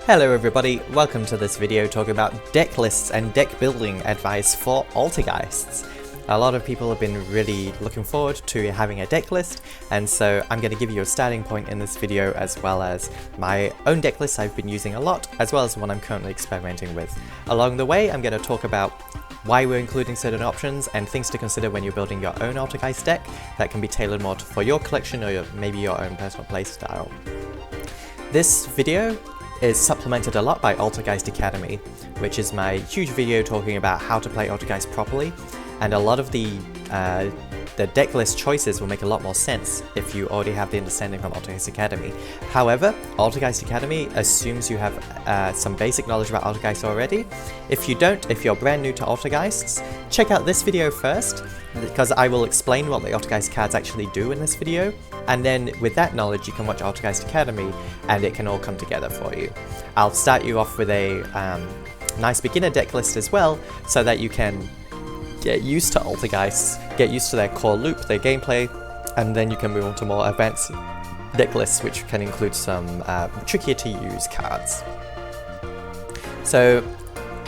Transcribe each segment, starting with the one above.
Hello everybody, welcome to this video talking about deck lists and deck building advice for Altergeists. A lot of people have been really looking forward to having a deck list, and so I'm going to give you a starting point in this video as well as my own deck lists I've been using a lot, as well as one I'm currently experimenting with. Along the way I'm going to talk about why we're including certain options and things to consider when you're building your own Altergeist deck that can be tailored more for your collection or maybe your own personal playstyle. This video is supplemented a lot by Altergeist Academy, which is my huge video talking about how to play Altergeist properly, and a lot of the deck list choices will make a lot more sense if you already have the understanding from Altergeist Academy. However, Altergeist Academy assumes you have some basic knowledge about Altergeist already. If you don't, if you're brand new to Altergeists, check out this video first, because I will explain what the Altergeist cards actually do in this video, and then with that knowledge you can watch Altergeist Academy and it can all come together for you. I'll start you off with a nice beginner deck list as well, so that you can get used to Altergeists, get used to their core loop, their gameplay, and then you can move on to more advanced deck lists which can include some trickier to use cards. So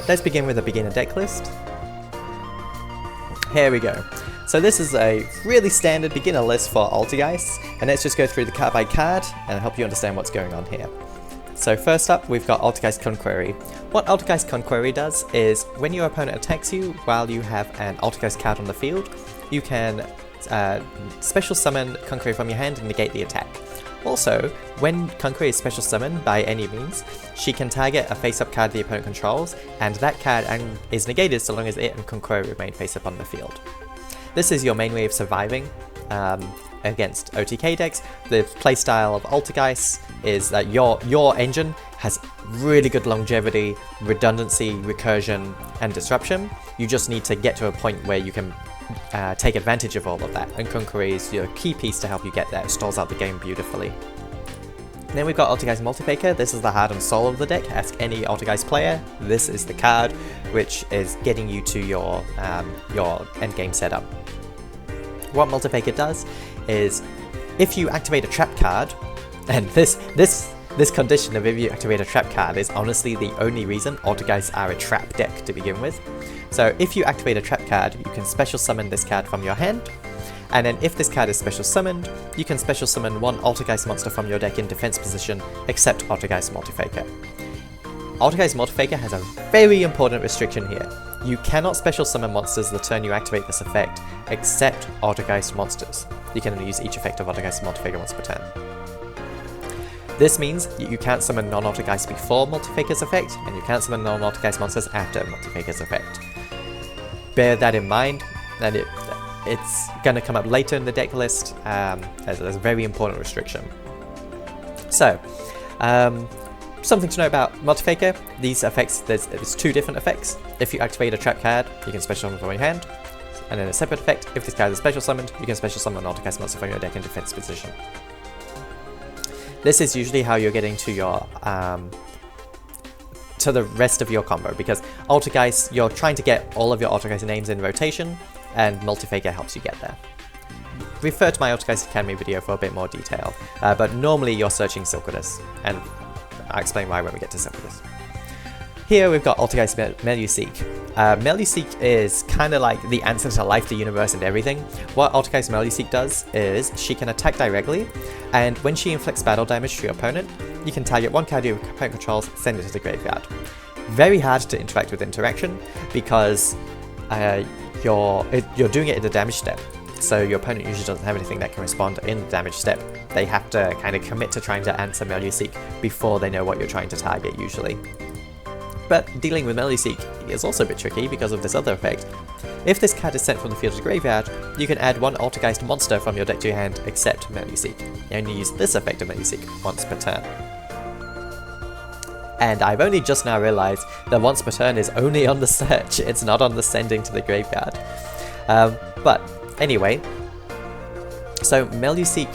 let's begin with a beginner deck list. Here we go. So this is a really standard beginner list for Altergeists, and let's just go through the card by card and help you understand what's going on here. So first up, we've got Altergeist Conquery. What Altergeist Conquery does is, when your opponent attacks you while you have an Altergeist card on the field, you can special summon Conquery from your hand and negate the attack. Also, when Conquery is special summoned by any means, she can target a face-up card the opponent controls, and that card is negated so long as it and Conquery remain face-up on the field. This is your main way of surviving against OTK decks. The playstyle of Altergeists is that your engine has really good longevity, redundancy, recursion, and disruption. You just need to get to a point where you can take advantage of all of that, and Conquery is your key piece to help you get there. It stalls out the game beautifully. Then we've got Altergeist Multifaker. This is the heart and soul of the deck. Ask any Altergeist player. This is the card which is getting you to your endgame setup. What Multifaker does is, if you activate a trap card, and this condition of if you activate a trap card is honestly the only reason Altergeists are a trap deck to begin with. So if you activate a trap card, you can special summon this card from your hand, and then if this card is special summoned, you can special summon one Altergeist monster from your deck in defense position, except Altergeist Multifaker. Altergeist Multifaker has a very important restriction here. You cannot special summon monsters the turn you activate this effect, except Altergeist monsters. You can only use each effect of Altergeist Multifaker once per turn. This means you can't summon non-Altergeist before Multifaker's effect, and you can't summon non-Altergeist monsters after Multifaker's effect. Bear that in mind, and it's going to come up later in the deck list as a very important restriction. So, something to know about Multifaker: these effects, there's two different effects. If you activate a trap card, you can special summon from your hand, and then a separate effect: if this card is special summoned, you can special summon an Altergeist monster from your deck in defense position. This is usually how you're getting to your to the rest of your combo, because Altergeist, you're trying to get all of your Altergeist names in rotation, and Multifaker helps you get there. Refer to my Altergeist Academy video for a bit more detail, but normally you're searching Silquidus, and I'll explain why when we get to Silquidus. Here we've got Altergeist Meluseek. Meluseek is kind of like the answer to life, the universe, and everything. What Altergeist Meluseek does is she can attack directly, and when she inflicts battle damage to your opponent, you can target one card your opponent controls, send it to the graveyard. Very hard to interact with interaction, because you're doing it in the damage step, so your opponent usually doesn't have anything that can respond in the damage step. They have to kind of commit to trying to answer Meluseek before they know what you're trying to target usually. But dealing with Meluseek is also a bit tricky because of this other effect. If this card is sent from the field to the graveyard, you can add one Altergeist monster from your deck to your hand, except Meluseek. You only use this effect of Meluseek once per turn. And I've only just now realized that once per turn is only on the search, it's not on the sending to the graveyard. But anyway, so Meluseek,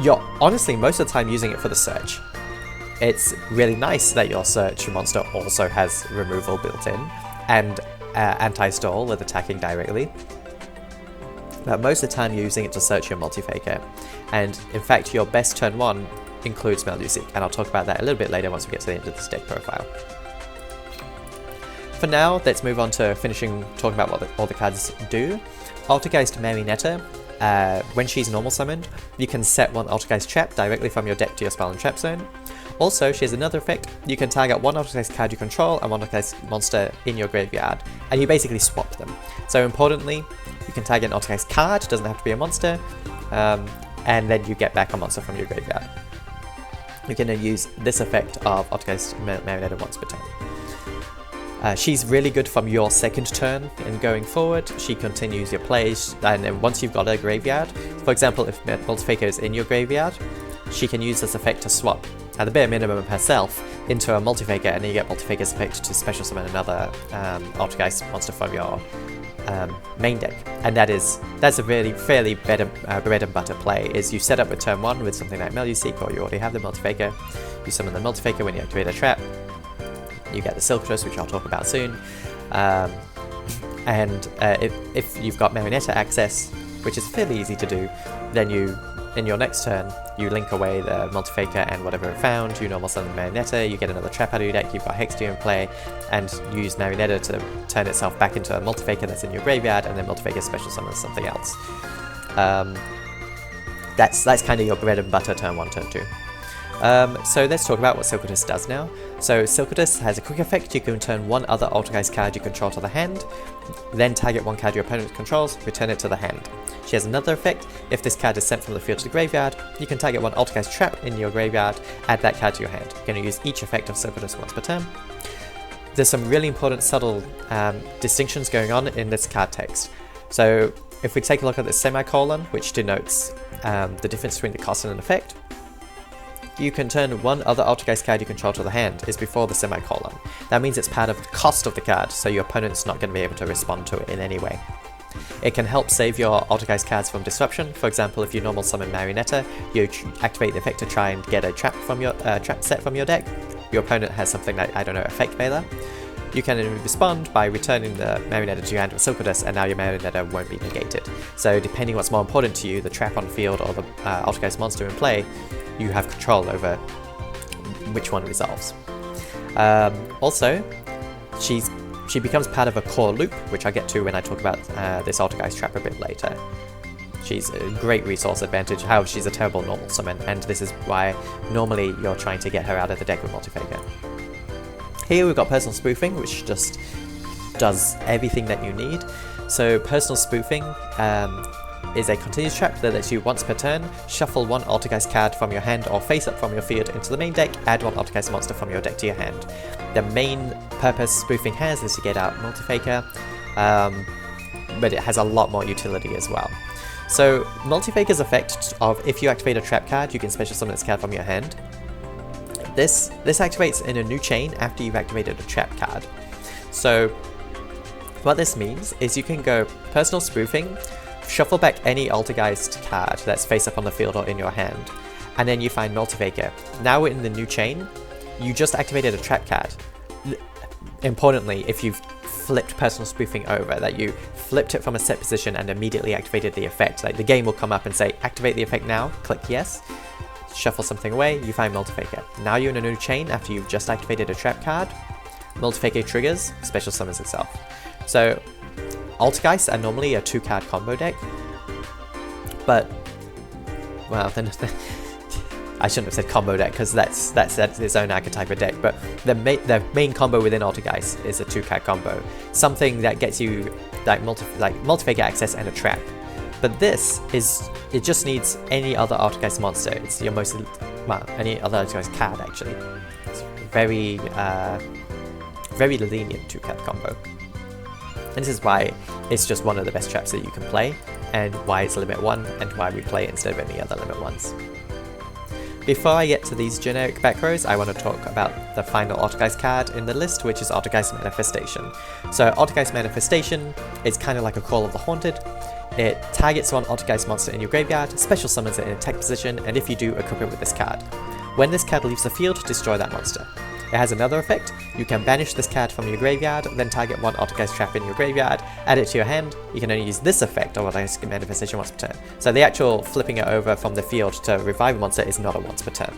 you're honestly most of the time using it for the search. It's really nice that your search monster also has removal built in, and anti-stall with attacking directly. But most of the time you're using it to search your Multifaker, and in fact your best turn 1 includes Meluseek, and I'll talk about that a little bit later once we get to the end of this deck profile. For now, let's move on to finishing talking about what all the cards do. Altergeist Marionetta, when she's normal summoned, you can set one Altergeist trap directly from your deck to your spell and trap zone. Also, she has another effect. You can target one Altergeist card you control and one Altergeist monster in your graveyard, and you basically swap them. So importantly, you can target an Altergeist card, doesn't have to be a monster, and then you get back a monster from your graveyard. You can use this effect of Altergeist Marionetta once per turn. She's really good from your second turn and going forward. She continues your plays, and then once you've got a graveyard, for example, if Multifaker is in your graveyard, she can use this effect to swap, at the bare minimum herself, into a Multifaker, and then you get Multifaker's effect to special summon another Altergeist monster from your main deck. And that's a really fairly bread and butter play, is you set up with turn 1 with something like Meluseek, or you already have the Multifaker, you summon the Multifaker when you activate a trap, you get the Silktress, which I'll talk about soon, and if you've got Marionetta access, which is fairly easy to do, then in your next turn, you link away the Multifaker and whatever it found, you normal summon Marionetta, you get another trap out of your deck, you've got Hexteo in play, and use Marionetta to turn itself back into a Multifaker that's in your graveyard, and then Multifaker special summons something else. That's kind of your bread and butter turn 1, turn 2. So let's talk about what Silktress does now. So Silktress has a quick effect. You can turn one other Altergeist card you control to the hand, then target one card your opponent controls, return it to the hand. She has another effect. If this card is sent from the field to the graveyard, you can target one Altergeist trap in your graveyard, add that card to your hand. You're going to use each effect of Silktress once per turn. There's some really important subtle distinctions going on in this card text. So if we take a look at the semicolon, which denotes the difference between the cost and an effect, you can turn one other Altergeist card you control to the hand is before the semicolon. That means it's part of the cost of the card, so your opponent's not going to be able to respond to it in any way. It can help save your Altergeist cards from disruption. For example, if you normal summon Marionetta, you activate the effect to try and get a trap from your trap set from your deck. Your opponent has something like, I don't know, Effect Veiler. You can respond by returning the Marionetta to your hand with Silktress, and now your Marionetta won't be negated. So depending what's more important to you, the trap on the field or the Altergeist monster in play, you have control over which one resolves. Also, she becomes part of a core loop, which I'll get to when I talk about this Altergeist trap a bit later. She's a great resource advantage, however she's a terrible normal summon, and this is why normally you're trying to get her out of the deck with Multifaker. Here we've got Personal Spoofing, which just does everything that you need. So Personal Spoofing is a continuous trap that lets you once per turn shuffle one Altergeist card from your hand or face up from your field into the main deck, add one Altergeist monster from your deck to your hand. The main purpose spoofing has is to get out Multifaker, but it has a lot more utility as well. So Multifaker's effect of if you activate a trap card, you can special summon this card from your hand. This activates in a new chain after you've activated a trap card. So what this means is you can go Personal Spoofing, shuffle back any Altergeist card that's face up on the field or in your hand, and then you find Multifaker. Now in the new chain, you just activated a trap card. Importantly, if you've flipped Personal Spoofing over, that you flipped it from a set position and immediately activated the effect, like the game will come up and say, activate the effect now, click yes, shuffle something away, you find Multifaker. Now you're in a new chain after you've just activated a trap card, Multifaker triggers, special summons itself. So Altergeists are normally a 2-card combo deck, but, well, then I shouldn't have said combo deck because that's its own archetype of deck, but the main combo within Altergeist is a 2-card combo, something that gets you like Multifaker access and a trap. But it just needs any other Altergeist monster. It's your most, well, any other Altergeist card actually. It's very lenient 2-card combo. And this is why it's just one of the best traps that you can play, and why it's limit 1, and why we play it instead of any other limit 1s. Before I get to these generic back rows, I want to talk about the final Altergeist card in the list, which is Altergeist Manifestation. So Altergeist Manifestation is kind of like a Call of the Haunted. It targets one Altergeist monster in your graveyard, special summons it in attack position, and if you do, equip it with this card. When this card leaves the field, destroy that monster. it has another effect. You can banish this card from your graveyard, then target one Altergeist trap in your graveyard, add it to your hand. You can only use this effect of Altergeist manifestation once per turn. So the actual flipping it over from the field to revive a monster is not a once per turn.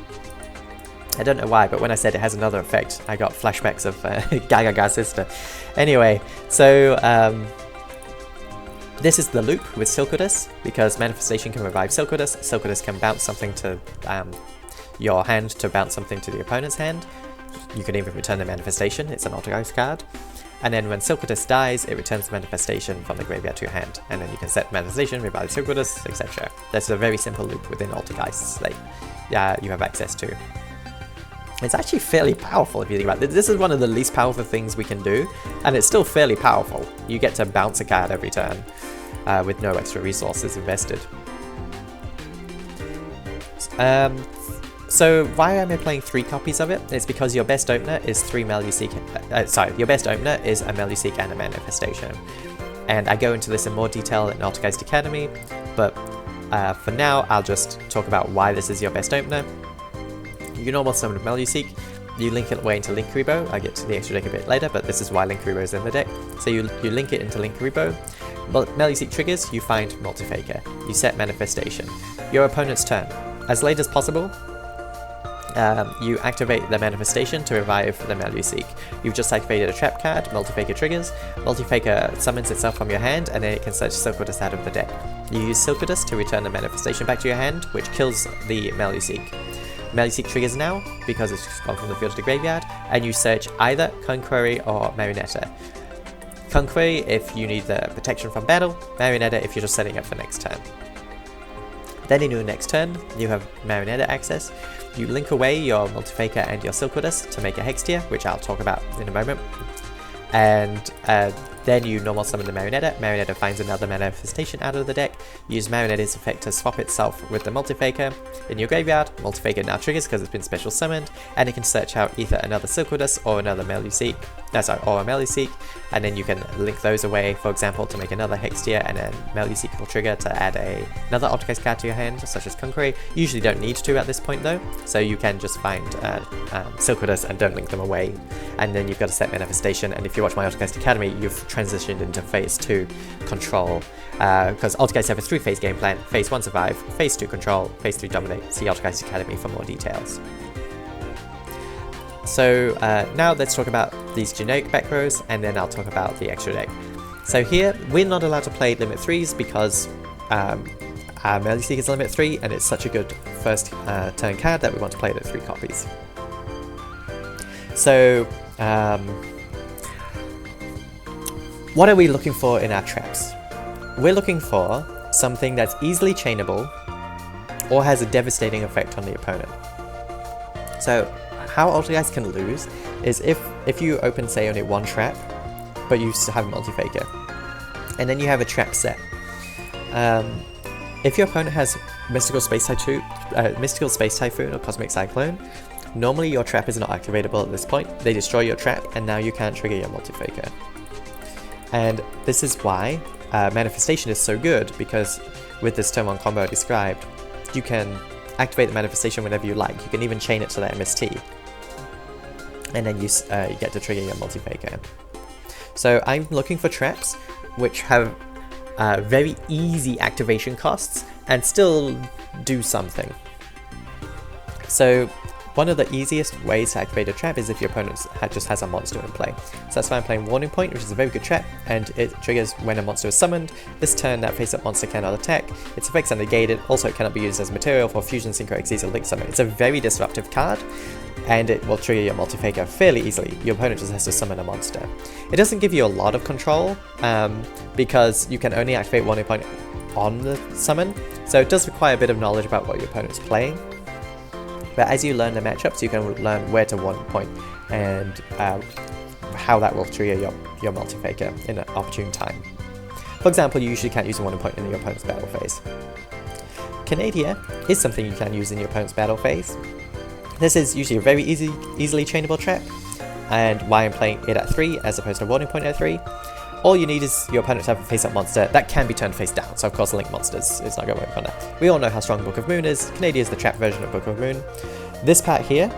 I don't know why, but when I said it has another effect, I got flashbacks of Gaga's sister. Anyway, so this is the loop with Silkudus, because manifestation can revive Silkudus. Silkudus can bounce something to your hand to bounce something to the opponent's hand. You can even return the manifestation, it's an Altergeist card. And then when Silkudus dies, it returns the manifestation from the graveyard to your hand. And then you can set manifestation, revive Silkudus, etc. That's a very simple loop within Altergeists that you have access to. It's actually fairly powerful if you think about it. This is one of the least powerful things we can do, and it's still fairly powerful. You get to bounce a card every turn with no extra resources invested. So why am I playing 3 copies of it? It's because your best opener is 3 Meluseek. Your best opener is a Meluseek and a manifestation. And I go into this in more detail in Altergeist Academy, but for now I'll just talk about why this is your best opener. You normal summon Meluseek, you link it away into Linkuriboh. I'll get to the extra deck a bit later, but this is why Linkuriboh is in the deck. So you link it into Linkuriboh. Meluseek triggers, you find Multifaker. You set manifestation. Your opponent's turn. As late as possible, you activate the manifestation to revive the Meluseek. You've just activated a trap card, Multifaker triggers, Multifaker summons itself from your hand, and then it can search Silkudus out of the deck. You use Silkudus to return the manifestation back to your hand, which kills the Meluseek. Meluseek triggers now, because it's just gone from the field to the graveyard, and you search either Conqueror or Marionetta. Conqueror if you need the protection from battle, Marionetta if you're just setting up for next turn. Then in your next turn, you have Marionetta access. You link away your Multifaker and your Silkudus to make a Hextier, which I'll talk about in a moment. And then you normal summon the Marionetta. Marionetta finds another manifestation out of the deck. Use Marionetta's effect to swap itself with the Multifaker. In your graveyard, Multifaker now triggers because it's been special summoned, and it can search out either another Silkudus or another Meluseek, or a Meluseek, and then you can link those away, for example, to make another Hextier, and then Meluseek will trigger to add another Altergeist card to your hand, such as Conqueror. You usually don't need to at this point though, so you can just find Silkudus and don't link them away, and then you've got a set manifestation. And if you watch my Altergeist Academy, you've transitioned into phase 2 control, because Altergeists have a 3-phase game plan: phase 1 survive, phase 2 control, phase 3 dominate. See Altergeist Academy for more details. So now let's talk about these generic back rows, and then I'll talk about the extra deck. So here, we're not allowed to play limit 3s because our Meluseek is limit 3, and it's such a good first turn card that we want to play it at 3 copies. So what are we looking for in our traps? We're looking for something that's easily chainable or has a devastating effect on the opponent. So how Altergeist can lose is if you open, say, only 1 trap, but you still have a Multifaker, and then you have a trap set. If your opponent has Mystical Space Typhoon or Cosmic Cyclone, normally your trap is not activatable at this point. They destroy your trap, and now you can't trigger your Multifaker. And this is why Manifestation is so good, because with this turn 1 combo I described, you can activate the Manifestation whenever you like. You can even chain it to the MST, and then you get to trigger your Multifaker. So I'm looking for traps which have very easy activation costs and still do something. So one of the easiest ways to activate a trap is if your opponent just has a monster in play. So that's why I'm playing Warning Point, which is a very good trap, and it triggers when a monster is summoned. This turn, that face-up monster cannot attack. Its effects are negated. Also, it cannot be used as material for Fusion, Synchro, Xyz, or Link Summon. It's a very disruptive card, and it will trigger your Multifaker fairly easily. Your opponent just has to summon a monster. It doesn't give you a lot of control, because you can only activate Warning Point on the summon, so it does require a bit of knowledge about what your opponent's playing. But as you learn the matchups, you can learn where to Warning Point and how that will trigger your Multifaker in an opportune time. For example, you usually can't use a Warning Point in your opponent's battle phase. Canadia is something you can use in your opponent's battle phase. This is usually a very easily chainable trap, and why I'm playing it at 3 as opposed to Warning Point at 3. All you need is your opponent to have a face-up monster that can be turned face down, so of course Link Monsters is not going to work on that. We all know how strong Book of Moon is. Canadia is the trap version of Book of Moon. This part here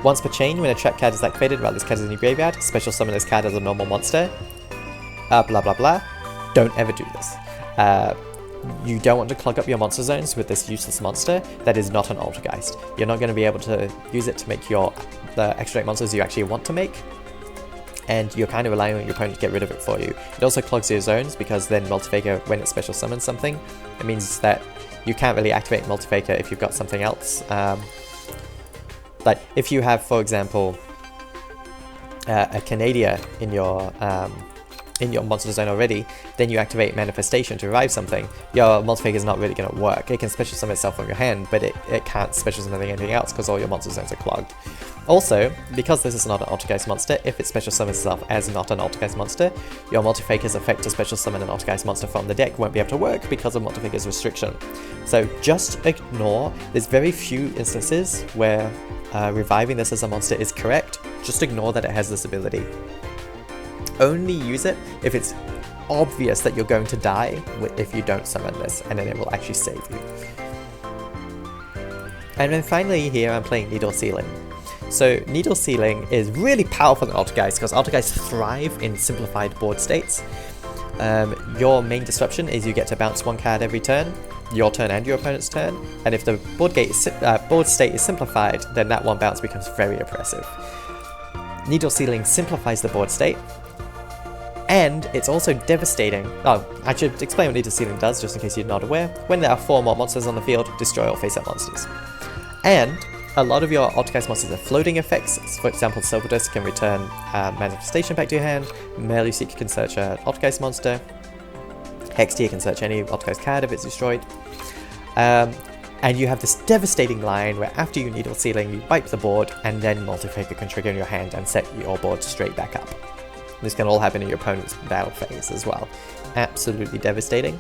Once per chain, when a trap card is activated while this card is in your graveyard, special summon this card as a normal monster. Blah blah blah. Don't ever do this. You don't want to clog up your monster zones with this useless monster that is not an Altergeist. You're not going to be able to use it to make the extra deck monsters you actually want to make, and you're kind of relying on your opponent to get rid of it for you. It also clogs your zones because then Multifaker, when it special summons something, it means that you can't really activate Multifaker if you've got something else. Like if you have, for example, a Canadia in your monster zone already, then you activate Manifestation to revive something, your Multifaker is not really going to work. It can special summon itself from your hand, but it can't special summon anything else because all your monster zones are clogged. Also, because this is not an Altergeist monster, if it special summons itself as not an Altergeist monster, your Multifaker's effect to special summon an Altergeist monster from the deck won't be able to work because of Multifaker's restriction. So just ignore, there's very few instances where reviving this as a monster is correct. Just ignore that it has this ability. Only use it if it's obvious that you're going to die if you don't summon this, and then it will actually save you. And then finally here I'm playing Needle Ceiling. So Needle Ceiling is really powerful in Altergeist because Altergeists thrive in simplified board states. Your main disruption is you get to bounce one card every turn, your turn and your opponent's turn, and if the board state is simplified, then that one bounce becomes very oppressive. Needle Ceiling simplifies the board state, and it's also devastating. Oh, I should explain what Needle Ceiling does, just in case you're not aware. When there are 4 more monsters on the field, destroy all face-up monsters. And a lot of your Altergeist monsters are floating effects. For example, Silver Disc can return Manifestation back to your hand, Meluseek can search an Altergeist monster, Hextier can search any Altergeist card if it's destroyed. And you have this devastating line where after you Needle Ceiling, you wipe the board, and then Multifaker can trigger in your hand and set your board straight back up. This can all happen in your opponent's battle phase as well. Absolutely devastating.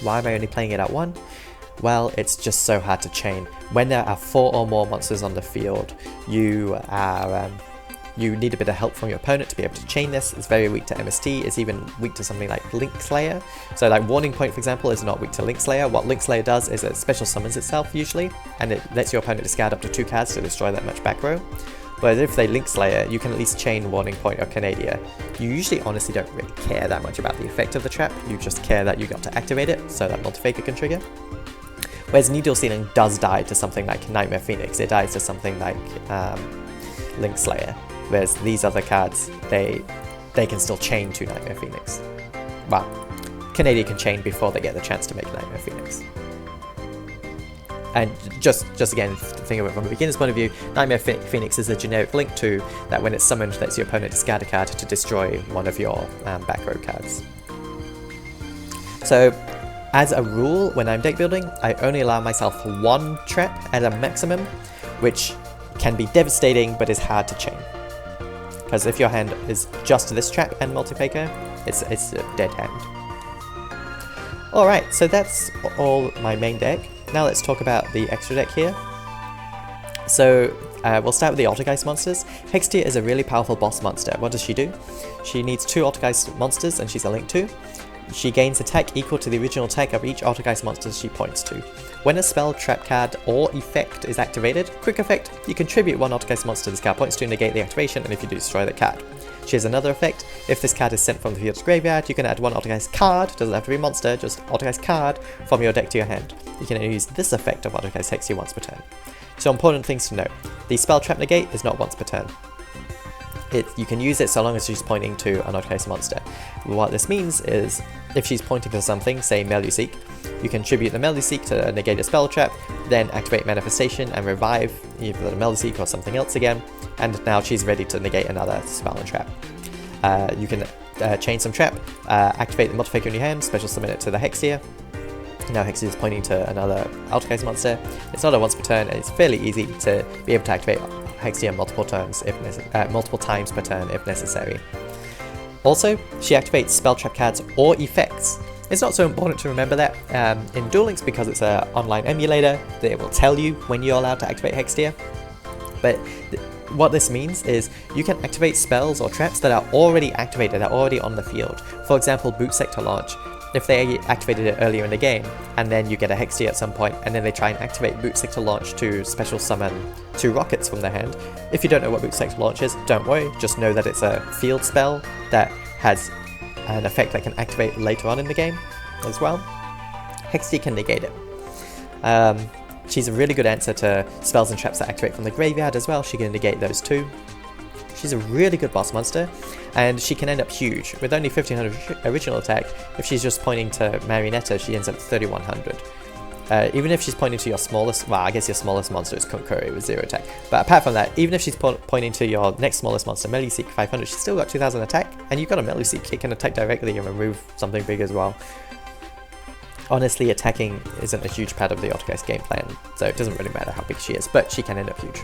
Why am I only playing it at 1? Well, it's just so hard to chain. When there are 4 or more monsters on the field, you need a bit of help from your opponent to be able to chain this. It's very weak to MST, it's even weak to something like Link Slayer. So like Warning Point, for example, is not weak to Link Slayer. What Link Slayer does is it special summons itself usually, and it lets your opponent discard up to 2 cards to destroy that much back row. But if they Link Slayer, you can at least chain Warning Point or Canadia. You usually honestly don't really care that much about the effect of the trap, you just care that you got to activate it so that Multifaker can trigger. Whereas Needle Ceiling does die to something like Nightmare Phoenix, it dies to something like Link Slayer. Whereas these other cards, they can still chain to Nightmare Phoenix. Well, Canadia can chain before they get the chance to make Nightmare Phoenix. And just again, think of it from a beginner's point of view, Nightmare Phoenix is a generic Link 2 that when it's summoned lets your opponent discard a card to destroy one of your back row cards. So, as a rule, when I'm deck building, I only allow myself 1 trap at a maximum, which can be devastating but is hard to chain. Because if your hand is just this trap and Multifaker, it's a dead hand. Alright, so that's all my main deck. Now let's talk about the extra deck here. So we'll start with the Altergeist monsters. Hextier is a really powerful boss monster. What does she do? She needs 2 Altergeist monsters and she's a Link 2. She gains attack equal to the original attack of each Altergeist monster she points to. When a spell, trap card, or effect is activated, quick effect, you contribute 1 Altergeist monster this card points to negate the activation, and if you do, destroy that card. She has another effect. If this card is sent from the field's graveyard, you can add 1 Altergeist card, doesn't have to be a monster, just Altergeist card, from your deck to your hand. You can use this effect of Altergeist Hextier once per turn. So important things to note. The spell trap negate is not once per turn. You can use it so long as she's pointing to an Altergeist monster. What this means is, if she's pointing to something, say Meluseek, you can tribute the Meluseek to negate a spell trap, then activate Manifestation and revive either the Meluseek or something else again, and now she's ready to negate another spell and trap. You can chain some trap, activate the Multifaker in your hand, special summon it to the Hextier. Now Hextier is pointing to another Altergeist monster. It's not a once per turn, and it's fairly easy to be able to activate Hextier multiple times per turn if necessary. Also, she activates spell trap cards or effects. It's not so important to remember that in Duel Links because it's an online emulator that it will tell you when you're allowed to activate Hextier. But what this means is you can activate spells or traps that are already activated, that are already on the field. For example, Boot Sector Launch. if they activated it earlier in the game, and then you get a Hextee at some point, and then they try and activate Boot Sector Launch to special summon 2 rockets from their hand. If you don't know what Boot Sector Launch is, don't worry, just know that it's a field spell that has an effect that can activate later on in the game as well. Hextee can negate it. She's a really good answer to spells and traps that activate from the graveyard as well. She can negate those too. She's a really good boss monster, and she can end up huge. With only 1500 original attack, if she's just pointing to Marionetta, she ends up 3100. Even if she's pointing to your smallest, well, I guess your smallest monster is Konkuri with 0 attack. But apart from that, even if she's pointing to your next smallest monster, Meluseek 500, she's still got 2000 attack, and you've got a Meluseek, it can attack directly and remove something big as well. Honestly, attacking isn't a huge part of the Altergeist game plan, so it doesn't really matter how big she is, but she can end up huge.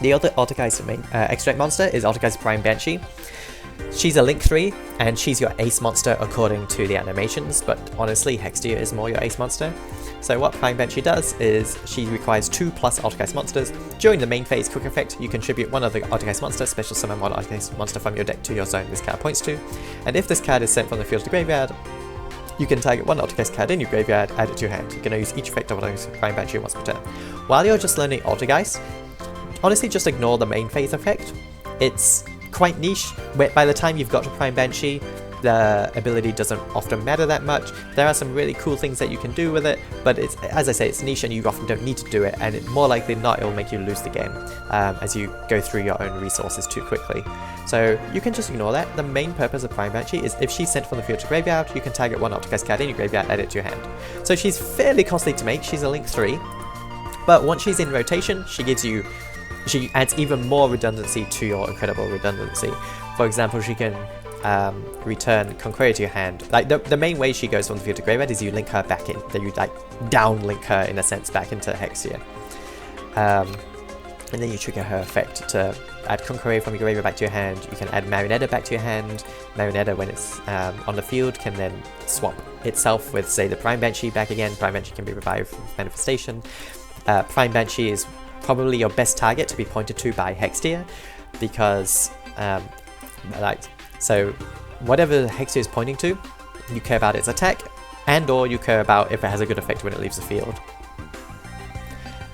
The other Altergeist main extract monster is Altergeist Prime Banshee. She's a Link 3, and she's your ace monster according to the animations, but honestly, Hextee is more your ace monster. So what Prime Banshee does is she requires 2+ Altergeist monsters. During the main phase quick effect, you contribute one other Altergeist monster, special summon one Altergeist monster from your deck to your zone this card points to, and if this card is sent from the field to the graveyard, you can target one Altergeist card in your graveyard, add it to your hand. You can use each effect of Altergeist Prime Banshee once per turn. While you're just learning Altergeist, honestly just ignore the main phase effect. It's quite niche, where by the time you've got to Prime Banshee, the ability doesn't often matter that much. There are some really cool things that you can do with it, but it's, as I say, it's niche and you often don't need to do it, and it, more likely than not, it will make you lose the game as you go through your own resources too quickly. So you can just ignore that. The main purpose of Prime Banshee is if she's sent from the field to graveyard, you can target one Altergeist card in your graveyard, add it to your hand. So she's fairly costly to make, she's a Link 3, but once she's in rotation, she adds even more redundancy to your incredible redundancy. For example, she can return Konkuri to your hand. Like the main way she goes from the field to graveyard is you link her back in, that you like downlink her in a sense back into Hexia. And then you trigger her effect to add Konkuri from your graveyard back to your hand. You can add Marionetta back to your hand. Marionetta, when it's on the field, can then swap itself with, say, the Prime Banshee back again. Prime Banshee can be revived from manifestation. Prime Banshee is probably your best target to be pointed to by Hextee, because so whatever Hextee is pointing to, you care about its attack, and or you care about if it has a good effect when it leaves the field.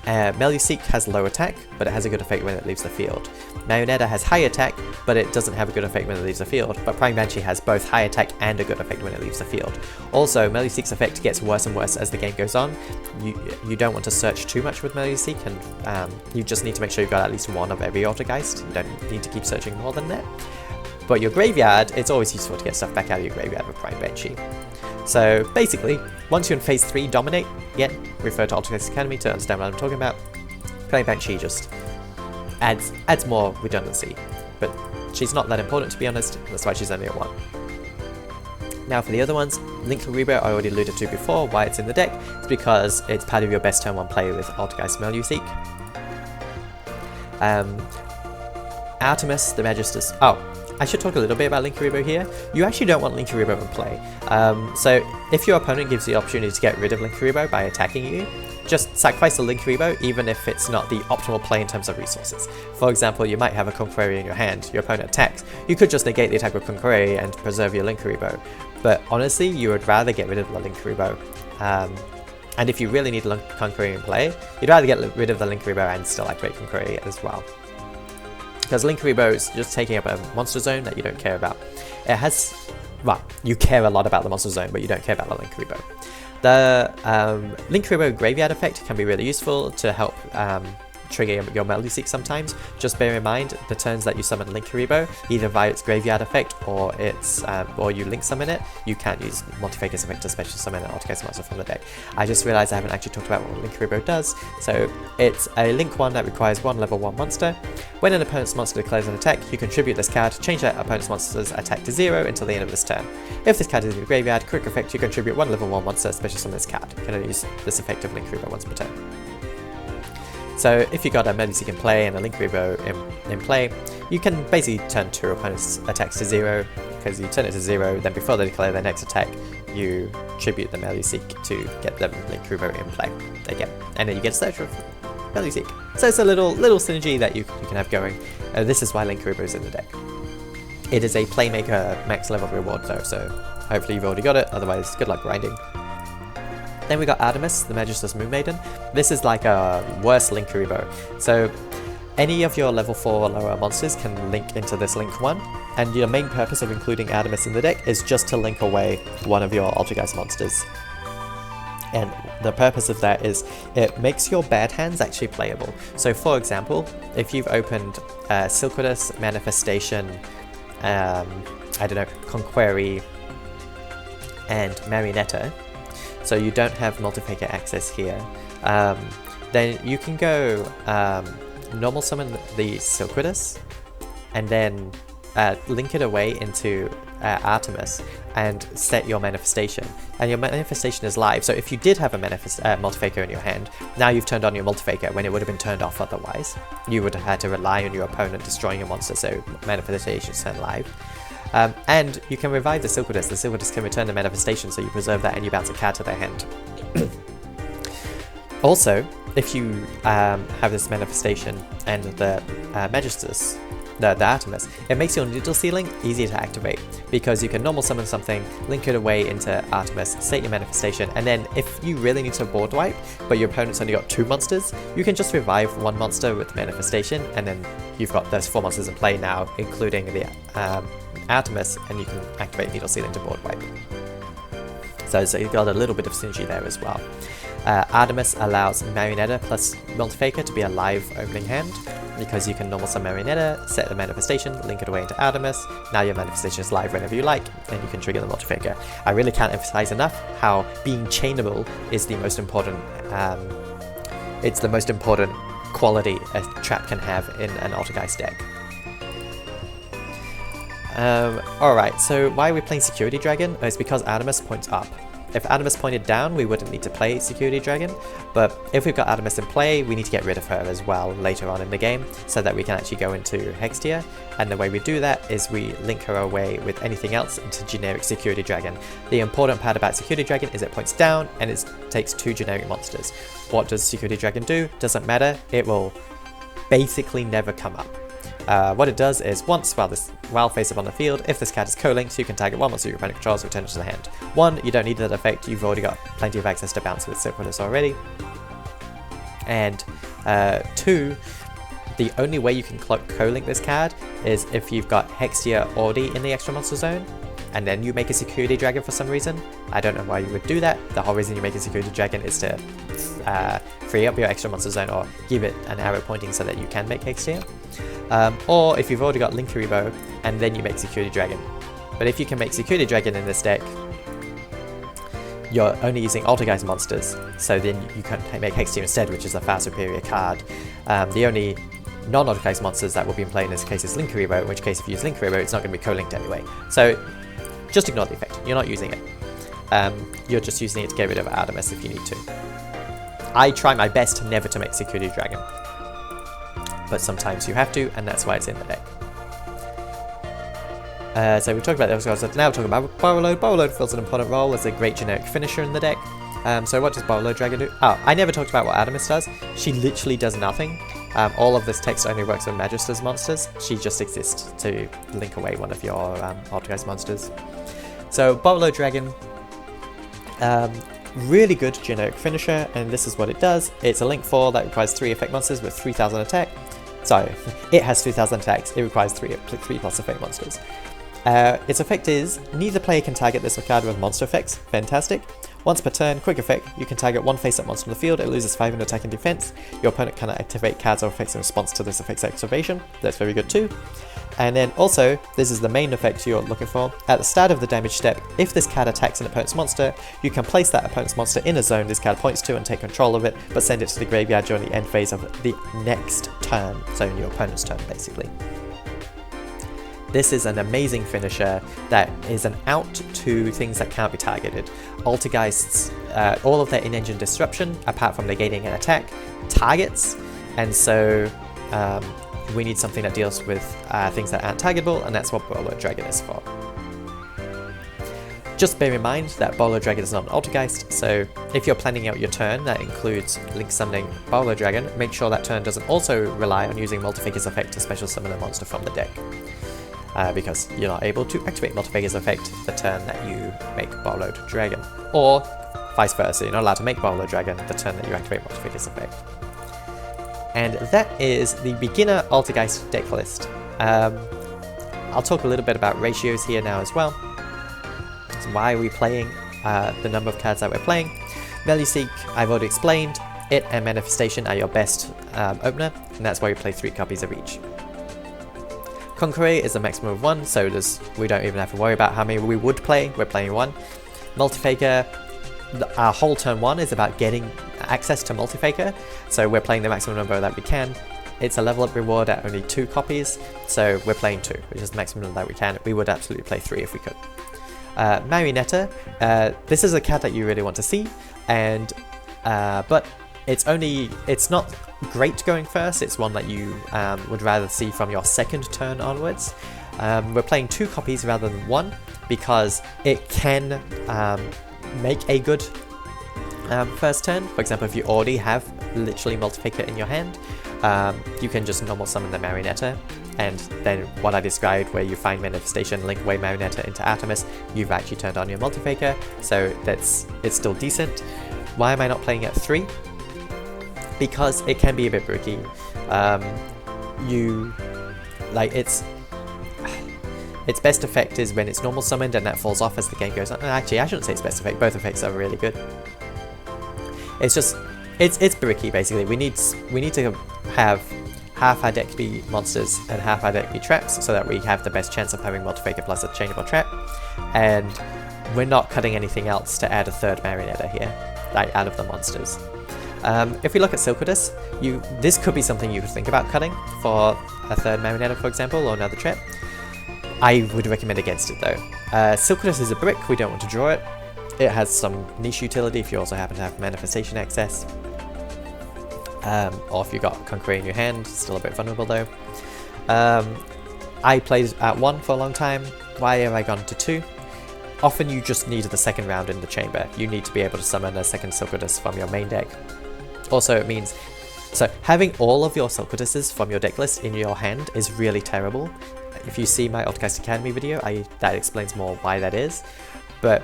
Meluseek has low attack, but it has a good effect when it leaves the field. Marionetta has high attack, but it doesn't have a good effect when it leaves the field, but Prime Banshee has both high attack and a good effect when it leaves the field. Also, Meluseek's effect gets worse and worse as the game goes on. You don't want to search too much with Meluseek, and you just need to make sure you've got at least one of every Altergeist. You don't need to keep searching more than that. But your graveyard, it's always useful to get stuff back out of your graveyard with Prime Banshee. So basically, once you're in phase 3 dominate, again, refer to Altergeist Academy to understand what I'm talking about. Prime Banshee just adds more redundancy, but she's not that important to be honest, that's why she's only at 1. Now for the other ones, Link Rebo I already alluded to before, why it's in the deck, it's because it's part of your best turn 1 play with Altergeist Meluseek. Artemis the Magister's... Oh, I should talk a little bit about Linkuriboh here. You actually don't want Linkuriboh in play. So if your opponent gives you the opportunity to get rid of Linkuriboh by attacking you, just sacrifice the Linkuriboh even if it's not the optimal play in terms of resources. For example, you might have a Konkuri in your hand, your opponent attacks. You could just negate the attack with Konkuri and preserve your Linkuriboh. But honestly, you would rather get rid of the Linkuriboh. And if you really need Konkuri in play, you'd rather get rid of the Linkuriboh and still activate Konkuri as well. Because Linkuriboh is just taking up a monster zone that you don't care about. It has, well, you care a lot about the monster zone, but you don't care about the Linkuriboh. The Linkuriboh graveyard effect can be really useful to help trigger your Meluseek sometimes. Just bear in mind the turns that you summon Linkuriboh, either via its graveyard effect or its or you link summon it, you can't use Multifocus effect to special summon an Altergeist monster from the deck. I just realized I haven't actually talked about what Linkuriboh does. So it's a link 1 that requires 1 level 1 monster. When an opponent's monster declares an attack, you contribute this card, change that opponent's monster's attack to 0 until the end of this turn. If this card is in your graveyard, quick effect, you contribute 1 level 1 monster, special summon this card. You can only use this effect of Linkuriboh once per turn. So if you got a Meluseek in play and a Linkuriboh in play, you can basically turn 2 opponents' attacks to 0, because you turn it to 0, then before they declare their next attack, you tribute the Meluseek to get the Linkuriboh in play again, and then you get a search of Meluseek. So it's a little synergy that you can have going. This is why Linkuriboh is in the deck. It is a Playmaker max level reward though, so Hopefully you've already got it, otherwise good luck grinding. Then we got Artemis, the Magister's Moon Maiden. This is like a worse Link Karibo. So any of your level 4 or lower monsters can link into this Link 1, and your main purpose of including Artemis in the deck is just to link away one of your Altergeist monsters. And the purpose of that is it makes your bad hands actually playable. So for example, if you've opened Silquidus, Manifestation, I don't know, Conquery, and Marionetta, so you don't have multifaker access here, then you can go normal summon the Silquidus and then link it away into Artemis and set your manifestation. And your manifestation is live, so if you did have a multifaker in your hand, now you've turned on your multifaker when it would have been turned off otherwise. You would have had to rely on your opponent destroying your monster, so manifestation is turned live. And you can revive the Silquidus. The Silquidus can return the manifestation, so you preserve that and you bounce a card to their hand. Also, if you have this manifestation and the Magistus, the Artemis, it makes your needle ceiling easier to activate, because you can normal summon something, link it away into Artemis, set your manifestation, and then if you really need to board wipe, but your opponent's only got 2 monsters, you can just revive 1 monster with manifestation, and then you've got those 4 monsters in play now, including the Artemis, and you can activate needle ceiling to board wipe. So you've got a little bit of synergy there as well. Artemis allows Marionetta plus Multifaker to be a live opening hand, because you can normal summon Marionetta, set the manifestation, link it away into Artemis. Now your manifestation is live whenever you like, and you can trigger the Multifaker. I really can't emphasize enough how being chainable is the most important. It's the most important quality a trap can have in an Altergeist deck. Alright, so why are we playing Security Dragon? It's because Artemis points up. If Artemis pointed down, we wouldn't need to play Security Dragon, but if we've got Artemis in play, we need to get rid of her as well later on in the game, so that we can actually go into Hextia, and the way we do that is we link her away with anything else into generic Security Dragon. The important part about Security Dragon is it points down, and it takes 2 generic monsters. What does Security Dragon do? Doesn't matter, it will basically never come up. What it does is, once while face up on the field, if this card is co-linked, you can target 1 monster your opponent controls, return it to the hand. 1, you don't need that effect, you've already got plenty of access to bounce with Silquidus already. And 2, the only way you can co-link this card is if you've got Hextia already in the extra monster zone, and then you make a Security Dragon for some reason. I don't know why you would do that. The whole reason you make a Security Dragon is to free up your extra monster zone, or give it an arrow pointing so that you can make Hextia. Or if you've already got Link Karibo, and then you make Security Dragon. But if you can make Security Dragon in this deck, you're only using Altergeist monsters, so then you can make Hextia instead, which is a far superior card. The only non-Altergeist monsters that will be in play in this case is Link Karibo, in which case if you use Link Karibo, it's not going to be co-linked anyway. So just ignore the effect, you're not using it. You're just using it to get rid of Artemis if you need to. I try my best never to make Security Dragon, but sometimes you have to, and that's why it's in the deck. So we talked about those guys, now we're talking about Borrow Load. Borrow Load fills an important role as a great generic finisher in the deck. So what does Borrow Load Dragon do? Oh, I never talked about what Artemis does. She literally does nothing. All of this text only works on Magister's monsters. She just exists to link away one of your Altergeist monsters. So Borrow Load Dragon, really good generic finisher, and this is what it does. It's a link 4 that requires 3 effect monsters with 3000 attack. Sorry, it has 3000 attacks, it requires 3 plus effect monsters. Its effect is, neither player can target this card with monster effects. Fantastic. Once per turn, quick effect, you can target 1 face-up monster on the field, it loses 5 in attack and defense. Your opponent cannot activate cards or effects in response to this effect's activation. That's very good too. And then also, this is the main effect you're looking for. At the start of the damage step, if this card attacks an opponent's monster, you can place that opponent's monster in a zone this card points to and take control of it, but send it to the graveyard during the end phase of the next turn, so in your opponent's turn basically. This is an amazing finisher that is an out to things that can't be targeted. Altergeists, all of their in-engine disruption, apart from negating an attack, targets, and so we need something that deals with things that aren't targetable, and that's what Borrow Load Dragon is for. Just bear in mind that Borrow Load Dragon is not an Altergeist, so if you're planning out your turn that includes link summoning Borrow Load Dragon, make sure that turn doesn't also rely on using Multifaker's effect to special summon a monster from the deck. because you're not able to activate Multifaker's effect the turn that you make Borrowed Dragon. Or vice versa, you're not allowed to make Borrowed Dragon the turn that you activate Multifaker's effect. And that is the beginner Altergeist deck list. I'll talk a little bit about ratios here now as well. So why are we playing, the number of cards that we're playing. Value Seek, I've already explained. It and Manifestation are your best opener, and that's why we play 3 copies of each. Conqueror is a maximum of 1, so we don't even have to worry about how many we would play, we're playing 1. Multifaker, our whole turn 1 is about getting access to Multifaker, so we're playing the maximum number that we can. It's a level up reward at only 2 copies, so we're playing 2, which is the maximum that we can. We would absolutely play 3 if we could. Marionetta, this is a card that you really want to see, and but it's not great going first. It's one that you would rather see from your second turn onwards. We're playing 2 copies rather than 1 because it can make a good first turn. For example, if you already have literally Multifaker in your hand, you can just normal summon the Marionetta, and then what I described where you find Manifestation, link away Marionetta into Artemis, you've actually turned on your Multifaker, so it's still decent. Why am I not playing at 3? Because it can be a bit bricky. Its best effect is when it's normal summoned and that falls off as the game goes on. Actually, I shouldn't say its best effect, both effects are really good. It's just, it's bricky basically. We need to have half our deck be monsters and half our deck be traps so that we have the best chance of having Multifaker plus a chainable trap. And we're not cutting anything else to add a 3rd Marionetta here, like out of the monsters. If we look at Silquidus, this could be something you could think about cutting for a 3rd Marionetta, for example, or another trap. I would recommend against it though. Silquidus is a brick, we don't want to draw it. It has some niche utility if you also happen to have Manifestation access. Or if you've got Conqueror in your hand, still a bit vulnerable though. I played at 1 for a long time. Why have I gone to 2? Often you just need the second round in the chamber. You need to be able to summon a second Silquidus from your main deck. Also, it means, so having all of your Silquiduses from your deck list in your hand is really terrible. If you see my Altergeist Academy video, that explains more why that is. But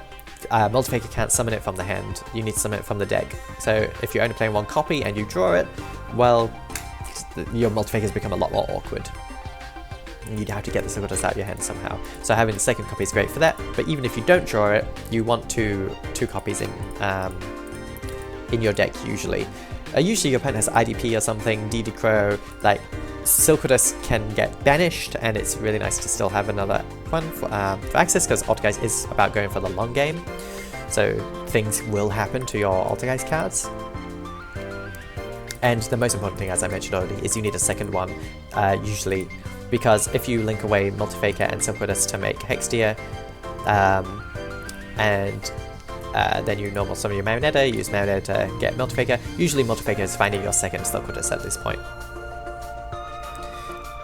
Multifaker can't summon it from the hand, you need to summon it from the deck. So if you're only playing 1 copy and you draw it, well, your Multifakers become a lot more awkward. You'd have to get the Silquidus out of your hand somehow. So having the second copy is great for that, but even if you don't draw it, you want two copies in your deck usually. Usually your opponent has IDP or something, DD Crow, like Silquidus can get banished, and it's really nice to still have another one for access, because Altergeist is about going for the long game, so things will happen to your Altergeist cards. And the most important thing, as I mentioned already, is you need a second one, usually, because if you link away Multifaker and Silquidus to make Hextia, then you normal summon your Marionetta, use Marionetta to get Multifaker. Usually Multifaker is finding your second Silquidus at this point.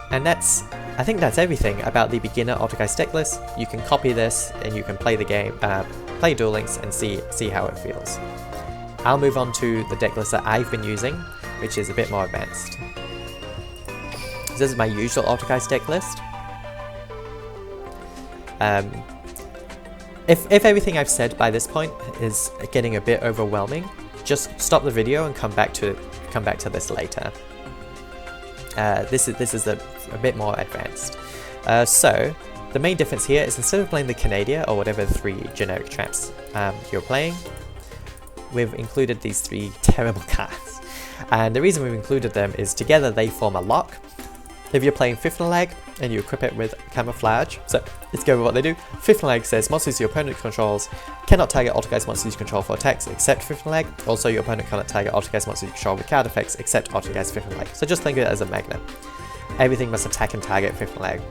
And I think that's everything about the beginner Altergeist deck list. You can copy this and you can play the game, play Duel Links and see how it feels. I'll move on to the deck list that I've been using, which is a bit more advanced. This is my usual Altergeist deck list. If everything I've said by this point is getting a bit overwhelming, just stop the video and come back to this later. This is a bit more advanced. So the main difference here is instead of playing the Canadia or whatever 3 generic traps you're playing, we've included these 3 terrible cards. And the reason we've included them is together they form a lock. If you're playing Fifnalag and you equip it with Camouflage, so let's go over what they do. Fifnalag says monsters your opponent controls cannot target Altergeist monsters you control for attacks except Fifnalag. Also, your opponent cannot target Altergeist monsters you control with card effects except Altergeist Fifnalag. So just think of it as a magnet. Everything must attack and target Fifnalag.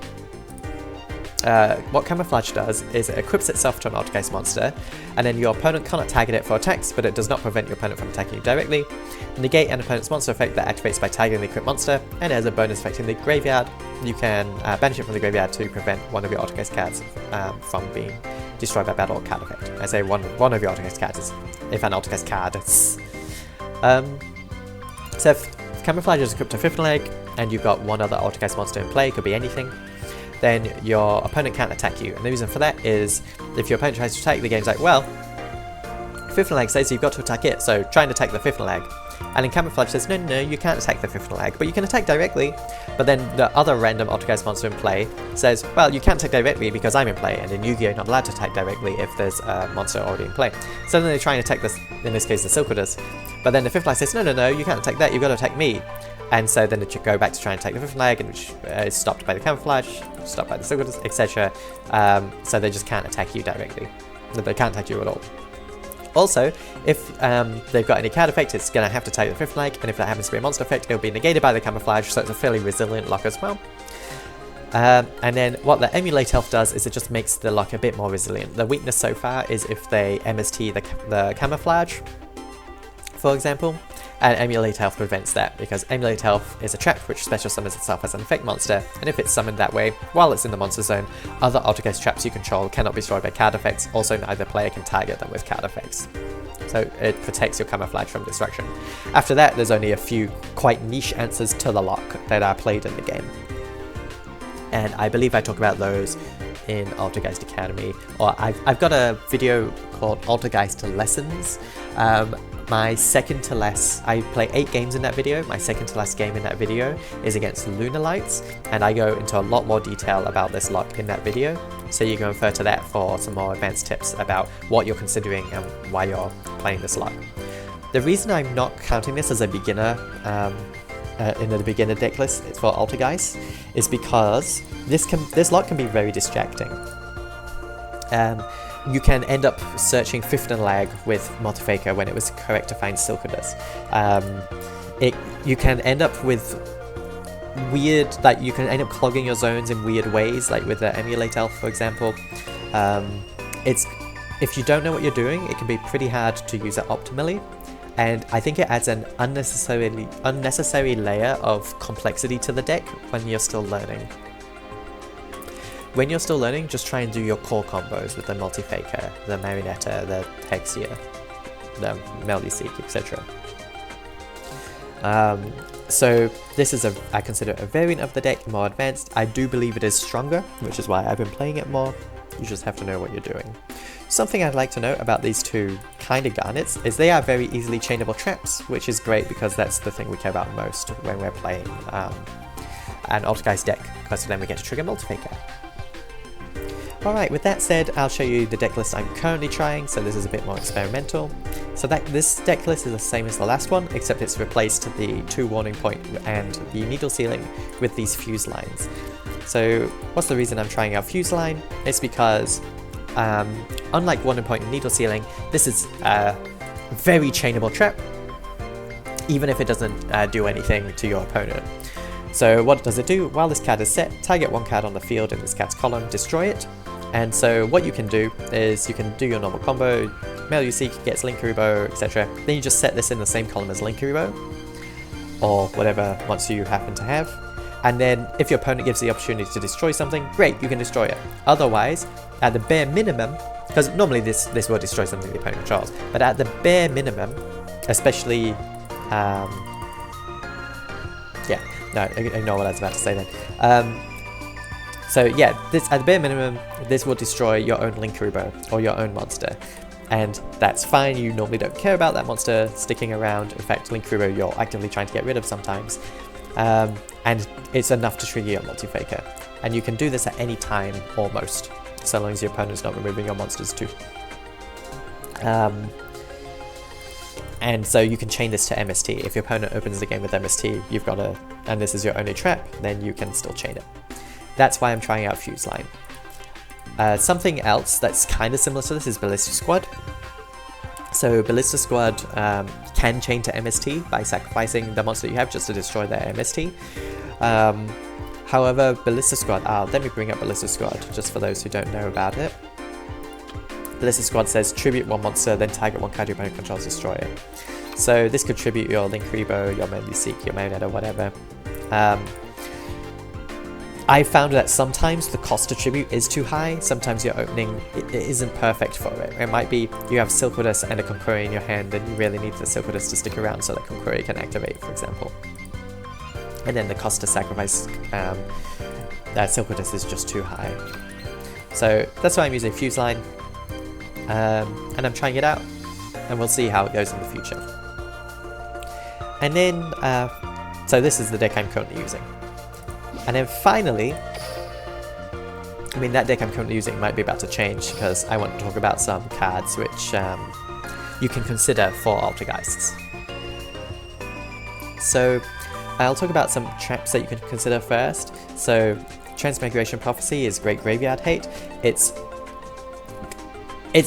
What Camouflage does is it equips itself to an Altergeist monster, and then your opponent cannot target it for attacks, but it does not prevent your opponent from attacking you directly. Negate an opponent's monster effect that activates by targeting the equipped monster, and as a bonus effect in the graveyard, you can banish it from the graveyard to prevent one of your Altergeist cards from being destroyed by battle or card effect. I say one of your Altergeist cards, if an Altergeist card is. So if Camouflage is equipped to Fifnalag, and you've got one other Altergeist monster in play, could be anything, then your opponent can't attack you. And the reason for that is if your opponent tries to attack, the game's like, well, fifth lag says you've got to attack it, so try and attack the fifth lag. And then Camouflage says, no, no, no, you can't attack the fifth lag, but you can attack directly. But then the other random Altergeist monster in play says, well, you can't attack directly because I'm in play, and in Yu-Gi-Oh! You're not allowed to attack directly if there's a monster already in play. So then they try and attack this, in this case the Silquidus. But then the fifth lag says, no, no, no, you can't attack that, you've got to attack me. And so then they go back to try and attack the fifth lag, and which is stopped by the Camouflage, stopped by the Silquidus, etc. So they just can't attack you directly. They can't attack you at all. Also, if they've got any card effect, it's going to have to take the fifth lag, and if that happens to be a monster effect, it'll be negated by the Camouflage, so it's a fairly resilient lock as well. And then what the Emulate Elf does is it just makes the lock a bit more resilient. The weakness so far is if they MST the Camouflage, for example, and Emulate Elf prevents that, because Emulate Elf is a trap which special summons itself as an effect monster, and if it's summoned that way, while it's in the monster zone, other Altergeist traps you control cannot be destroyed by card effects, also neither player can target them with card effects. So it protects your Camouflage from destruction. After that, there's only a few quite niche answers to the lock that are played in the game. And I believe I talk about those in Altergeist Academy, or I've got a video called Altergeist Lessons. My second to last, I play 8 games in that video, my second to last game in that video is against Lunar Lights, and I go into a lot more detail about this lock in that video, so you can refer to that for some more advanced tips about what you're considering and why you're playing this lock. The reason I'm not counting this as a beginner in the beginner deck list for Altergeist is because this lock can be very distracting. You can end up searching fifth and lag with Multifaker when it was correct to find Silquidus. You can end up with weird, like you can end up clogging your zones in weird ways, like with the Emulate Elf, for example. If you don't know what you're doing, it can be pretty hard to use it optimally. And I think it adds an unnecessary layer of complexity to the deck when you're still learning. When you're still learning, just try and do your core combos with the Multifaker, the Marionetta, the Hexia, the Meluseek, etc. So this is I consider a variant of the deck, more advanced. I do believe it is stronger, which is why I've been playing it more. You just have to know what you're doing. Something I'd like to note about these two kind of garnets is they are very easily chainable traps, which is great because that's the thing we care about most when we're playing an Altergeist deck, because then we get to trigger Multifaker. Alright, with that said, I'll show you the deck list I'm currently trying, so this is a bit more experimental. So this deck list is the same as the last one, except it's replaced the 2 warning point and the needle ceiling with these fuse lines. So what's the reason I'm trying out fuse line? It's because unlike warning point and needle ceiling, this is a very chainable trap, even if it doesn't do anything to your opponent. So what does it do? While this card is set, target one card on the field in this card's column, destroy it. And so what you can do is you can do your normal combo, Meluseek gets Linkarubo, etc. Then you just set this in the same column as Linkarubo, or whatever monster you happen to have. And then if your opponent gives the opportunity to destroy something, great, you can destroy it. Otherwise, at the bare minimum, because normally this will destroy something the opponent controls, but at the bare minimum, especially, yeah, no, ignore what I was about to say then. So yeah, at the bare minimum, this will destroy your own Linkarubo or your own monster. And that's fine, you normally don't care about that monster sticking around. In fact, Linkarubo you're actively trying to get rid of sometimes. And it's enough to trigger your Multifaker. And you can do this at any time, almost, so long as your opponent's not removing your monsters too. And so you can chain this to MST. If your opponent opens the game with MST, you've got and this is your only trap, then you can still chain it. That's why I'm trying out Fuse Line. Something else that's kind of similar to this is Ballista Squad. So Ballista Squad can chain to MST by sacrificing the monster you have just to destroy their MST. However, Ballista Squad, let me bring up Ballista Squad just for those who don't know about it. Ballista Squad says tribute one monster, then target one card your opponent controls, destroy it. So this could tribute your Linkarubo, your Meluseek, your Marionetta, whatever. I found that sometimes the cost to tribute is too high, sometimes your opening it isn't perfect for it. It might be you have Silquidus and a Concurry in your hand and you really need the Silquidus to stick around so that Concurry can activate, for example. And then the cost to sacrifice Silkwood is just too high. So that's why I'm using Fuse Line, and I'm trying it out, and we'll see how it goes in the future. And then, so this is the deck I'm currently using. And then finally, I mean, that deck I'm currently using might be about to change because I want to talk about some cards which you can consider for Altergeists. So I'll talk about some traps that you can consider first. So Transmigration Prophecy is great graveyard hate. It's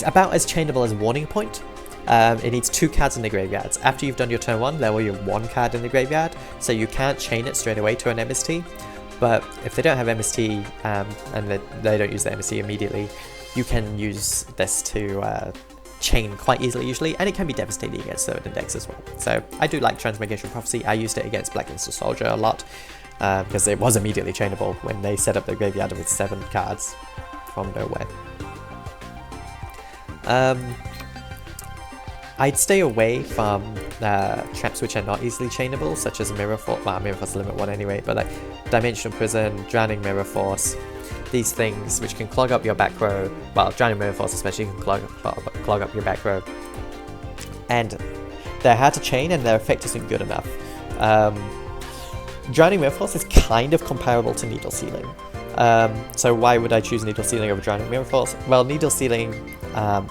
about as chainable as Warning Point. It needs 2 cards in the graveyards. After you've done your turn 1, level your 1 card in the graveyard, so you can't chain it straight away to an MST. But if they don't have MST and they don't use the MST immediately, you can use this to chain quite easily usually, and it can be devastating against certain decks as well. So I do like Transmigration Prophecy. I used it against Black Instant Soldier a lot because it was immediately chainable when they set up the graveyard with 7 cards from nowhere. I'd stay away from traps which are not easily chainable, such as Mirror Force. Well, Mirror Force is limit 1 anyway, but like Dimensional Prison, Drowning Mirror Force, these things which can clog up your back row. Well, Drowning Mirror Force especially can clog up your back row. And they're hard to chain and their effect isn't good enough. Drowning Mirror Force is kind of comparable to Needle Sealing. So why would I choose Needle Sealing over Drowning Mirror Force? Well, Needle Sealing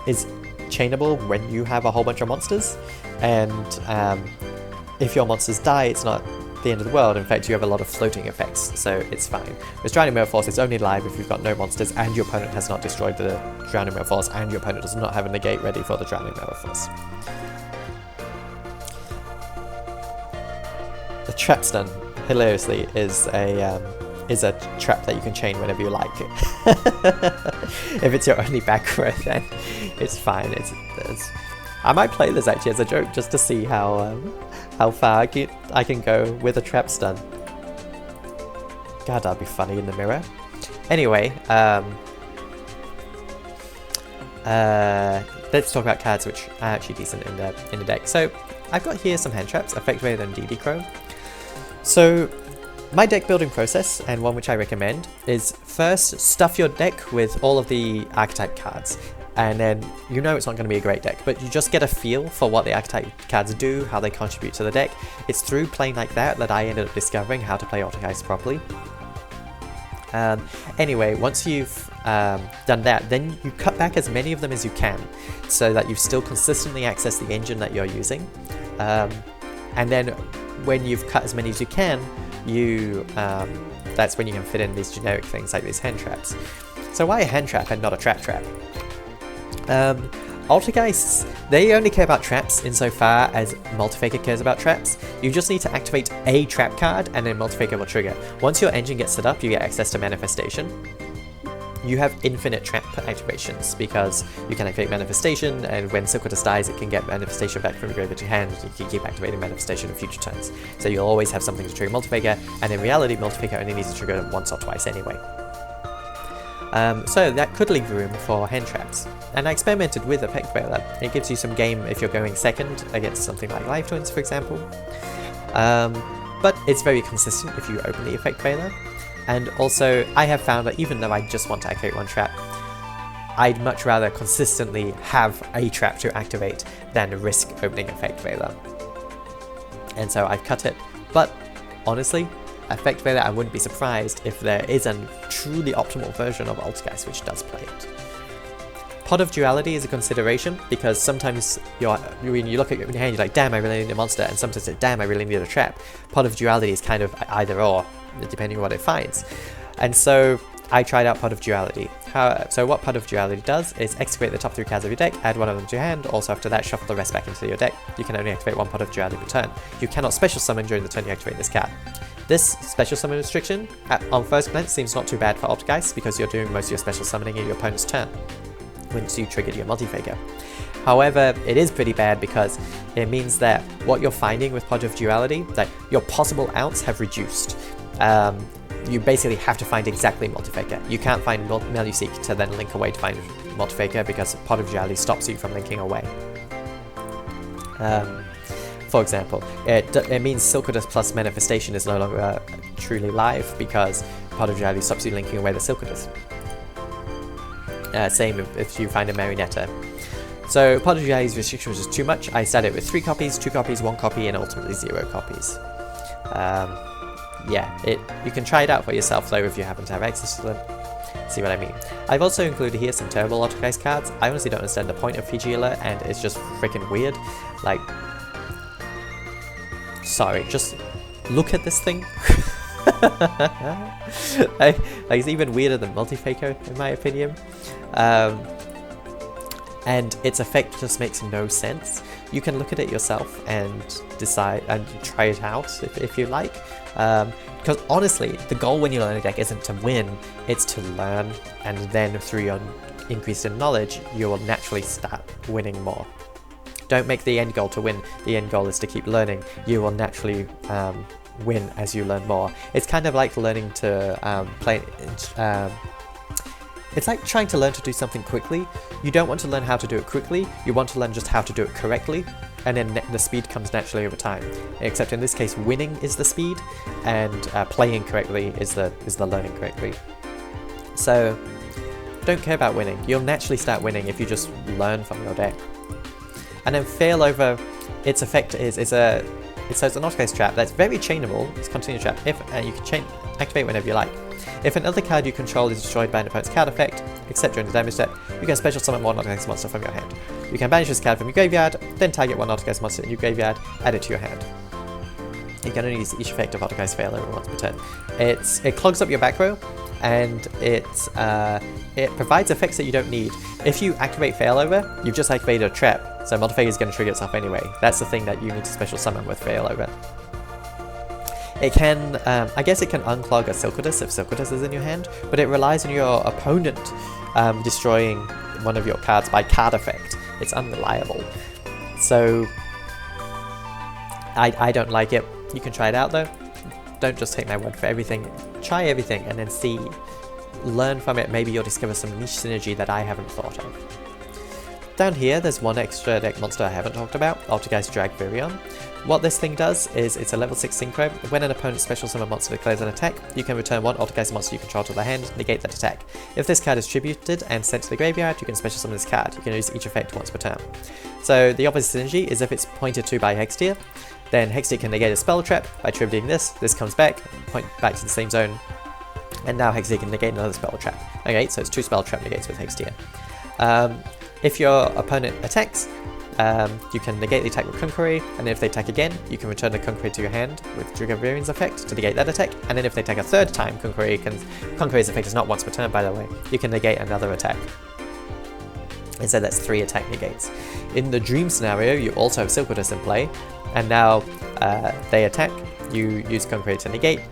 is chainable when you have a whole bunch of monsters, and if your monsters die, it's not the end of the world. In fact, you have a lot of floating effects, so it's fine. Whereas Drowning Mirror Force is only live if you've got no monsters and your opponent has not destroyed the Drowning Mirror Force and your opponent does not have a negate ready for the Drowning Mirror Force. The Trap Stun, hilariously, is a trap that you can chain whenever you like. If it's your only back row, then it's fine. I might play this actually as a joke just to see how far I can go with a Trap Stun. God, that'd be funny in the mirror. Anyway, let's talk about cards which are actually decent in the deck. So I've got here some hand traps, Effect Vader and DD Crow. So my deck building process, and one which I recommend, is first stuff your deck with all of the archetype cards. And then you know it's not going to be a great deck, but you just get a feel for what the archetype cards do, how they contribute to the deck. It's through playing like that I ended up discovering how to play Altergeist properly. Anyway, once you've done that, then you cut back as many of them as you can, so that you still consistently access the engine that you're using. And then when you've cut as many as you can, that's when you can fit in these generic things like these hand traps. So why a hand trap and not a trap? Altergeists, they only care about traps insofar as Multifaker cares about traps. You just need to activate a trap card and then Multifaker will trigger. Once your engine gets set up, you get access to Manifestation. You have infinite trap activations because you can activate Manifestation, and when Silkwood dies, it can get Manifestation back from your graveyard to hand. You can keep activating Manifestation in future turns. So you'll always have something to trigger Multifaker, and in reality, Multifaker only needs to trigger once or twice anyway. So that could leave room for hand traps. And I experimented with Effect Veiler. It gives you some game if you're going second against something like Life Twins, for example. But it's very consistent if you open the Effect Veiler. And also, I have found that even though I just want to activate one trap, I'd much rather consistently have a trap to activate than risk opening Effect Veiler. And so I've cut it. But honestly, Effect Veiler, I wouldn't be surprised if there is a truly optimal version of Altergeist which does play it. Pot of Duality is a consideration because sometimes when you look at your hand, you're like, damn, I really need a monster, and sometimes it's damn, I really need a trap. Pot of Duality is kind of either or, depending on what it finds. And so I tried out Pot of Duality. So what Pot of Duality does is activate the top 3 cards of your deck, add one of them to your hand, also after that shuffle the rest back into your deck. You can only activate 1 Pot of Duality per turn. You cannot special summon during the turn you activate this card. This special summon restriction, on first glance, seems not too bad for Altergeist because you're doing most of your special summoning in your opponent's turn once you triggered your Multifaker. However, it is pretty bad because it means that what you're finding with Pot of Duality, that your possible outs have reduced. You basically have to find exactly Multifaker. You can't find Meluseek to then link away to find Multifaker because Pot of Duality stops you from linking away. For example, it means Silkwood plus Manifestation is no longer truly live because Pot of Reality stops you linking away the Silkwooders. Same if you find a Marionetta. So Pot of Reality's restriction was just too much. I started with 3 copies, 2 copies, 1 copy, and ultimately 0 copies. Yeah, you can try it out for yourself though if you happen to have access to them. See what I mean? I've also included here some terrible Altergeist cards. I honestly don't understand the point of PG Alert, and it's just freaking weird. Like, sorry, just look at this thing. Like, it's even weirder than Multi-Faker in my opinion. And its effect just makes no sense. You can look at it yourself and decide and try it out if you like. Because honestly, the goal when you learn a deck isn't to win, it's to learn, and then through your increase in knowledge, you will naturally start winning more. Don't make the end goal to win, the end goal is to keep learning. You will naturally win as you learn more. It's kind of like learning to play... It's like trying to learn to do something quickly. You don't want to learn how to do it quickly, you want to learn just how to do it correctly, and then the speed comes naturally over time. Except in this case, winning is the speed, and playing correctly is the learning correctly. So, don't care about winning. You'll naturally start winning if you just learn from your deck. And then Failover, its effect is it's an Altergeist trap that's very chainable. It's a continuous trap. If you can activate whenever you like. If another card you control is destroyed by an opponent's card effect, except during the damage step, you can special summon one Altergeist monster from your hand. You can banish this card from your graveyard, then target one Altergeist monster in your graveyard, add it to your hand. You can only use each effect of Altergeist Failover once per turn. It clogs up your back row, and it provides effects that you don't need. If you activate Failover, you've just activated a trap, so Multi-Faker is going to trigger itself anyway. That's the thing that you need to special summon with Failover. It can, I guess it can unclog a Silkwoodus if Silkwoodus is in your hand, but it relies on your opponent destroying one of your cards by card effect. It's unreliable. So, I don't like it. You can try it out though. Don't just take my word for everything. Try everything and then see, learn from it. Maybe you'll discover some niche synergy that I haven't thought of. Down here, there's one extra deck monster I haven't talked about, Altergeist Virion. What this thing does is it's a level 6 synchro. When an opponent's special summon monster declares an attack, you can return one Altergeist monster you control to the hand, negate that attack. If this card is tributed and sent to the graveyard, you can special summon this card. You can use each effect once per turn. So the opposite synergy is if it's pointed to by Hextier, then Hextier can negate a spell trap by tributing this comes back, point back to the same zone, and now Hextier can negate another spell trap. Okay, so it's 2 spell trap negates with Hextier. If your opponent attacks, you can negate the attack with Conqueror, and if they attack again, you can return the Conqueror to your hand with Virion's effect to negate that attack, and then if they attack a third time, Conqueror's effect is not once per turn by the way, you can negate another attack. And so that's 3 attack negates. In the dream scenario, you also have Silkwoodus in play, and now they attack, you use Conqueror to negate,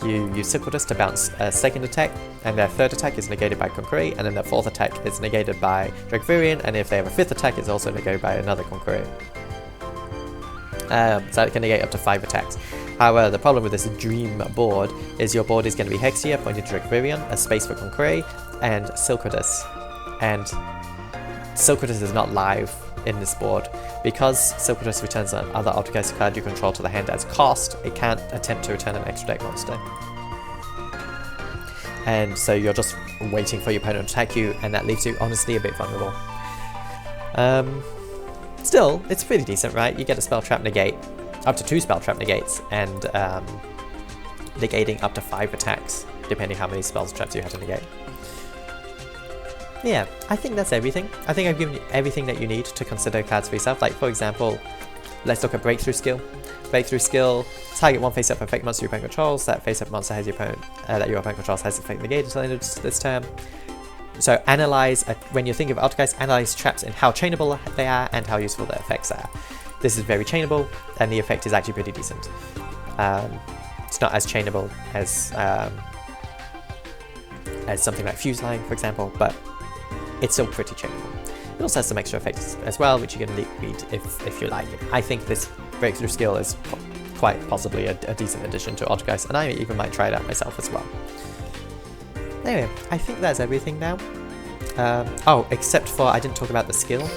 you use Silkwoodus to bounce a second attack, and their third attack is negated by Conqueror, and then their fourth attack is negated by Virion, and if they have a 5th attack, it's also negated by another Conqueror. So it can negate up to 5 attacks. However, the problem with this dream board is your board is going to be Hextier pointed to Virion, a space for Conqueror, and Silkwoodus. And Silkwoodus is not live in this board. Because Silkwoodus returns another Altergeist card you control to the hand as cost, it can't attempt to return an extra deck monster. And so you're just waiting for your opponent to attack you, and that leaves you honestly a bit vulnerable. Still, it's pretty decent, right? You get a spell trap negate, up to 2 spell trap negates, and negating up to 5 attacks, depending how many spells traps you have to negate. Yeah, I think that's everything. I think I've given you everything that you need to consider cards for yourself. Like, for example, let's look at Breakthrough Skill. Breakthrough Skill, target one face-up effect monster your opponent controls. That face-up monster has your opponent, that your opponent controls has effect negated until the end of this turn. So analyze, when you think of Altergeist, analyze traps and how chainable they are and how useful their effects are. This is very chainable, and the effect is actually pretty decent. It's not as chainable as something like Fuse Line, for example, but it's still pretty chainable. It also has some extra effects as well, which you can read if you like. I think this Breakthrough Skill is quite possibly a decent addition to Altergeist, and I even might try it out myself as well. Anyway, I think that's everything now. Oh, except for I didn't talk about the skill.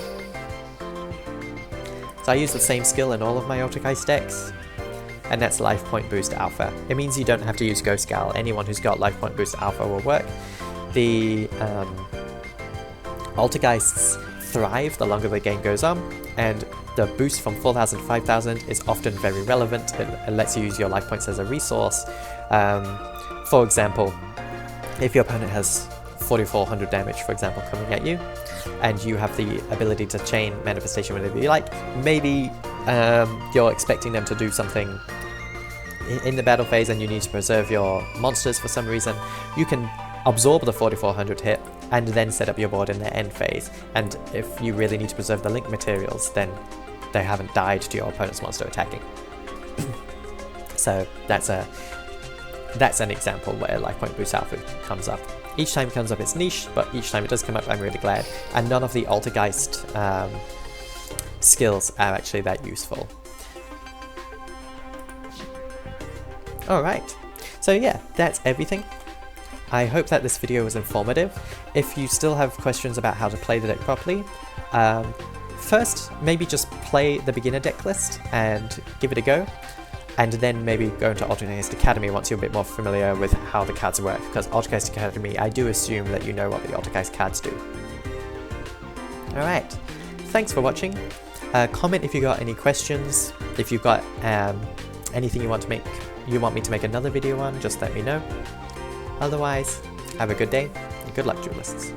So I use the same skill in all of my Altergeist decks. and that's Life Point Boost Alpha. It means you don't have to use Ghost Gal. Anyone who's got Life Point Boost Alpha will work. The Altergeists thrive the longer the game goes on, and the boost from 4,000 to 5,000 is often very relevant. It lets you use your life points as a resource. For example, if your opponent has 4,400 damage, for example, coming at you, and you have the ability to chain manifestation whenever you like, maybe you're expecting them to do something in the battle phase and you need to preserve your monsters for some reason, you can absorb the 4,400 hit and then set up your board in the end phase. And if you really need to preserve the link materials, then they haven't died to your opponent's monster attacking. So that's an example where Life Point Boost Alpha comes up. Each time it comes up it's niche, but each time it does come up I'm really glad. And none of the Altergeist skills are actually that useful. Alright, so yeah, that's everything. I hope that this video was informative. If you still have questions about how to play the deck properly, first maybe just play the beginner deck list and give it a go, and then maybe go into Altergeist Academy once you're a bit more familiar with how the cards work, because Altergeist Academy, I do assume that you know what the Altergeist cards do. Alright, thanks for watching. Comment if you got any questions. If you've got anything you want me to make another video on, just let me know. Otherwise, have a good day, and good luck, duelists.